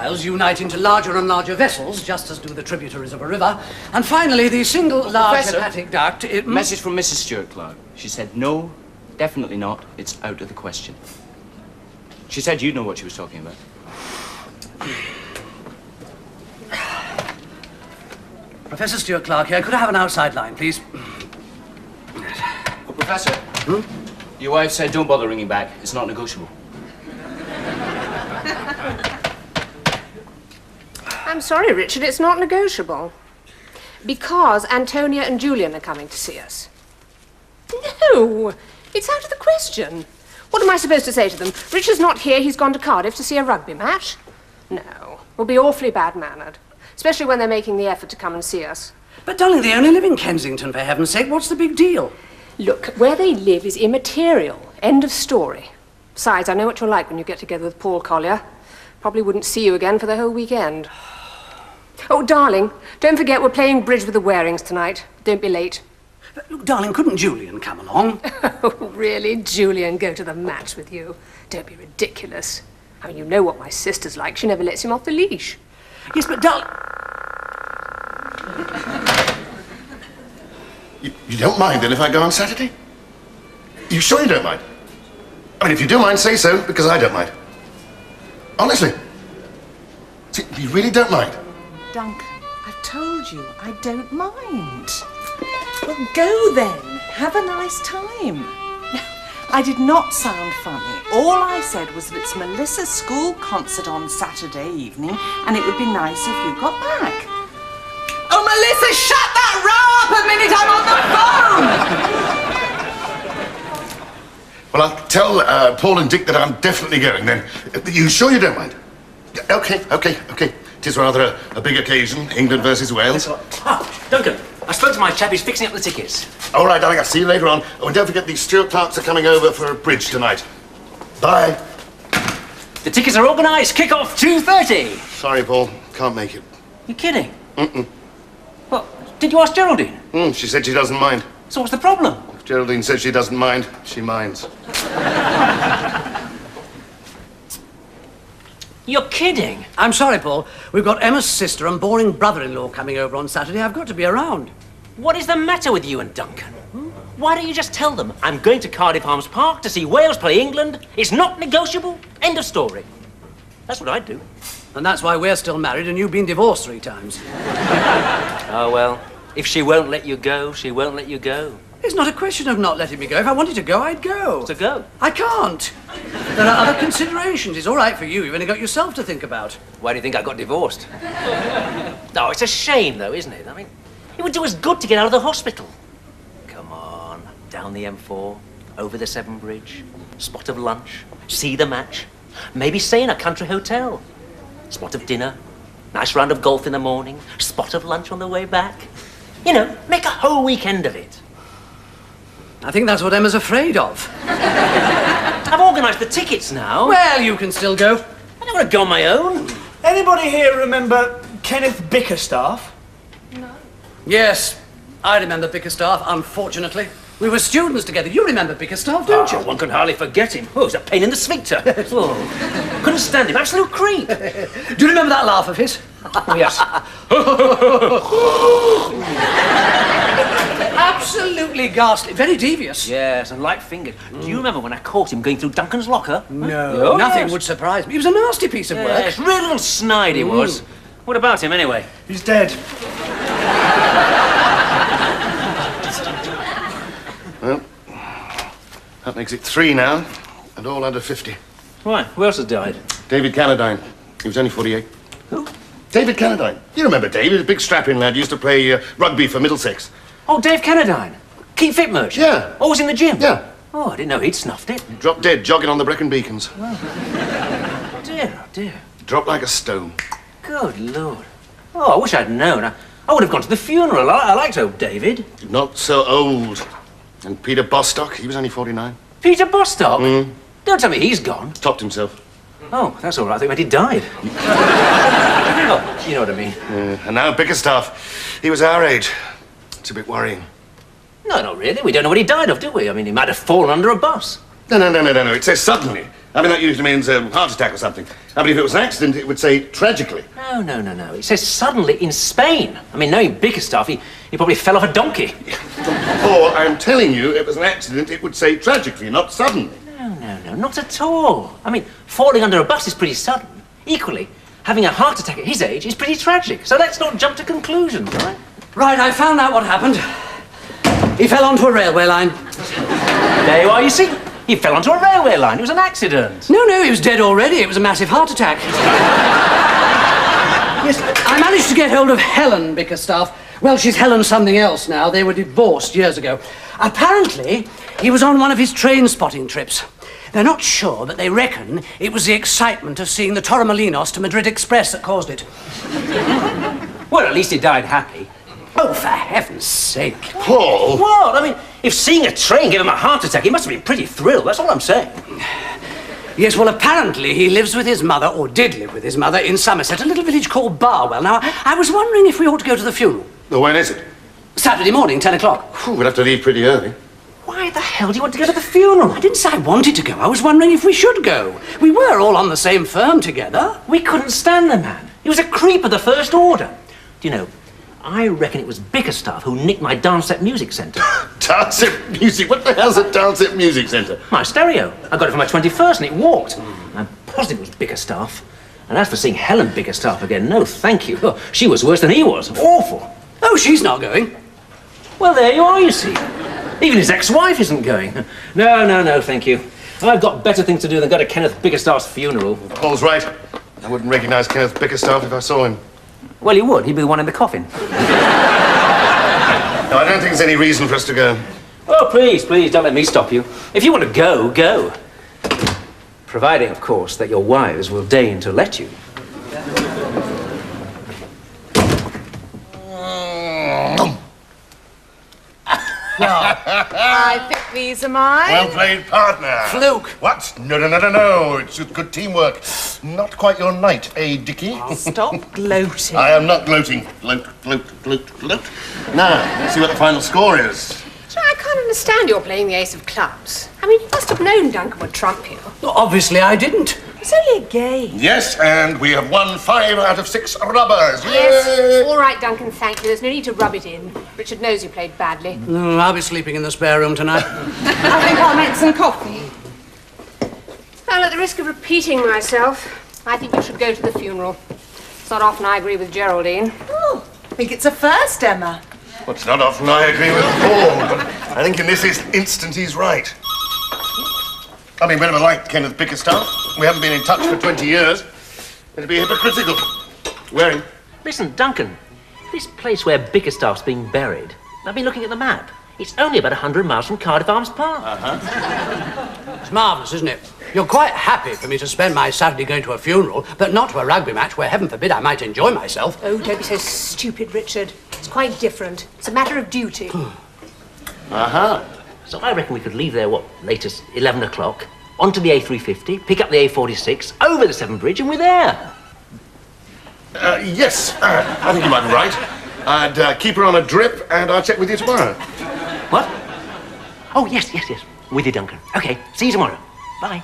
piles unite into larger and larger vessels, just as do the tributaries of a river. And finally, the single large hepatic duct... Message from Mrs. Stuart-Clark. She said, no, definitely not. It's out of the question. She said you'd know what she was talking about. Professor Stuart-Clark here. Could I have an outside line, please? Oh, Professor. Your wife said don't bother ringing back. It's not negotiable. I'm sorry, Richard, it's not negotiable. Because Antonia and Julian are coming to see us. No, it's out of the question. What am I supposed to say to them? Richard's not here, he's gone to Cardiff to see a rugby match? No, we'll be awfully bad-mannered. Especially when they're making the effort to come and see us. But, darling, they only live in Kensington, for heaven's sake. What's the big deal? Look, where they live is immaterial. End of story. Besides, I know what you're like when you get together with Paul Collier. Probably wouldn't see you again for the whole weekend. Oh, darling, don't forget we're playing bridge with the Warings tonight. Don't be late. But, look, darling, couldn't Julian come along? Oh, really? Julian go to the match with you? Don't be ridiculous. I mean, you know what my sister's like. She never lets him off the leash. Yes, but, darling... You don't mind, then, if I go on Saturday? You sure you don't mind? I mean, if you do mind, say so, because I don't mind. Honestly. See, you really don't mind? Duncan, I've told you, I don't mind. Well, go then. Have a nice time. I did not sound funny. All I said was that it's Melissa's school concert on Saturday evening, and it would be nice if you got back. Oh, Melissa, shut that row up a minute, I'm on the phone! Well, I'll tell Paul and Dick that I'm definitely going, then. You sure you don't mind? Okay. It is rather a big occasion, England versus Wales. Duncan, I spoke to my chap, he's fixing up the tickets. All right, darling, I'll see you later on. Oh, and don't forget the Stuart-Clarks are coming over for a bridge tonight. Bye. The tickets are organised. Kick-off 2:30. Sorry, Paul. Can't make it. You're kidding? What? Did you ask Geraldine? She said she doesn't mind. So what's the problem? If Geraldine says she doesn't mind, she minds. You're kidding? I'm sorry, Paul. We've got Emma's sister and boring brother-in-law coming over on Saturday. I've got to be around. What is the matter with you and Duncan? Why don't you just tell them, I'm going to Cardiff Arms Park to see Wales play England. It's not negotiable. End of story. That's what I'd do. And that's why we're still married and you've been divorced 3 times. Oh, well, if she won't let you go, she won't let you go. It's not a question of not letting me go. If I wanted to go, I'd go. To go? I can't. There are other considerations. It's all right for you. You've only got yourself to think about. Why do you think I got divorced? No, it's a shame, though, isn't it? I mean, it would do us good to get out of the hospital. Come on, down the M4, over the Severn Bridge, spot of lunch, see the match, maybe stay in a country hotel, spot of dinner, nice round of golf in the morning, spot of lunch on the way back. You know, make a whole weekend of it. I think that's what Emma's afraid of. I've organised the tickets now. Well, you can still go. I don't want to go on my own. Anybody here remember Kenneth Bickerstaff? No. Yes, I remember Bickerstaff, unfortunately. We were students together. You remember Bickerstaff, don't you? One can hardly forget him. Oh, it was a pain in the sphincter. Oh, couldn't stand him. Absolute creep. Do you remember that laugh of his? Oh, yes. Absolutely ghastly. Very devious. Yes, and light-fingered. Do you remember when I caught him going through Duncan's locker? No, Oh, nothing yes. would surprise me. He was a nasty piece of work. Yes, real little snide he was. What about him, anyway? He's dead. Well, that makes it 3 now, and all under 50. Why? Who else has died? David Cannadine. He was only 48. Who? David Cannadine. You remember David, a big strapping lad, used to play rugby for Middlesex. Oh, Dave Cannadine. Keep fit merchant? Yeah. Always in the gym? Yeah. Oh, I didn't know he'd snuffed it. Dropped dead, jogging on the Brecon Beacons. Oh, dear, oh, dear. Dropped like a stone. Good Lord. Oh, I wish I'd known. I would have gone to the funeral. I liked old David. Not so old. And Peter Bostock, he was only 49. Peter Bostock? Don't tell me he's gone. Topped himself. Oh, that's all right. I think he died. Oh, you know what I mean. And now Bickerstaff. He was our age. It's a bit worrying. No, not really. We don't know what he died of, do we? I mean, he might have fallen under a bus. No. It says suddenly. I mean, that usually means a heart attack or something. I mean, if it was an accident, it would say tragically. No. It says suddenly in Spain. I mean, knowing Bickerstaff, he probably fell off a donkey. Paul, I'm telling you, if it was an accident, it would say tragically, not suddenly. No, not at all. I mean, falling under a bus is pretty sudden. Equally, having a heart attack at his age is pretty tragic. So let's not jump to conclusions, right? Right, I found out what happened. He fell onto a railway line. There you are, you see. He fell onto a railway line. It was an accident. No, he was dead already. It was a massive heart attack. Yes, I managed to get hold of Helen Bickerstaff. Well, she's Helen something else now. They were divorced years ago. Apparently, he was on one of his train-spotting trips. They're not sure, but they reckon it was the excitement of seeing the Torremolinos to Madrid Express that caused it. Well, at least he died happy. Oh, for heaven's sake. Paul! What? I mean, if seeing a train gave him a heart attack, he must have been pretty thrilled. That's all I'm saying. Yes, well, apparently he lives with his mother, or did live with his mother, in Somerset, a little village called Barwell. Now, I was wondering if we ought to go to the funeral. Well, when is it? Saturday morning, 10 o'clock. We'll have to leave pretty early. Why the hell do you want to go to the funeral? I didn't say I wanted to go. I was wondering if we should go. We were all on the same firm together. We couldn't stand the man. He was a creep of the first order. Do you know, I reckon it was Bickerstaff who nicked my Dance Music Centre. Dance Music? What the hell's a Dance Music Centre? My stereo. I got it for my 21st and it walked. I'm positive it was Bickerstaff. And as for seeing Helen Bickerstaff again, no thank you. Oh, she was worse than he was. Awful. Oh, she's not going. Well, there you are, you see. Even his ex-wife isn't going. No, thank you. I've got better things to do than go to Kenneth Bickerstaff's funeral. Paul's right. I wouldn't recognise Kenneth Bickerstaff if I saw him. Well, you would. He'd be the one in the coffin. No, I don't think there's any reason for us to go. Oh, please, don't let me stop you. If you want to go, go. Providing, of course, that your wives will deign to let you. I think these are mine. Well played, partner. Fluke. What? No. It's just good teamwork. Not quite your night, eh, Dickie? Stop gloating. I am not gloating. Gloat. Now, let's see what the final score is. So I can't understand your playing the ace of clubs. I mean, you must have known Duncan would trump you. Well, obviously I didn't. It's only a game. Yes, and we have won 5 out of 6 rubbers. Yes. All right, Duncan, thank you. There's no need to rub it in. Richard knows you played badly. I'll be sleeping in the spare room tonight. I think I'll make some coffee. Well, at the risk of repeating myself, I think you should go to the funeral. It's not often I agree with Geraldine. Oh, I think it's a first, Emma. Well, it's not often I agree with Paul, but I think in this instant he's right. I mean, whenever liked Kenneth Bickerstaff, we haven't been in touch for 20 years. It'd be hypocritical. Wear him. Listen, Duncan, this place where Bickerstaff's being buried, I've been looking at the map. It's only about 100 miles from Cardiff Arms Park. It's marvellous, isn't it? You're quite happy for me to spend my Saturday going to a funeral, but not to a rugby match where, heaven forbid, I might enjoy myself. Oh, don't be so stupid, Richard. It's quite different. It's a matter of duty. So I reckon we could leave there, latest 11 o'clock, onto the A350, pick up the A46, over the Severn Bridge, and we're there. Yes, I think you might be right. I'd keep her on a drip, and I'll check with you tomorrow. What? Oh, yes. With you, Duncan. Okay, see you tomorrow. Bye.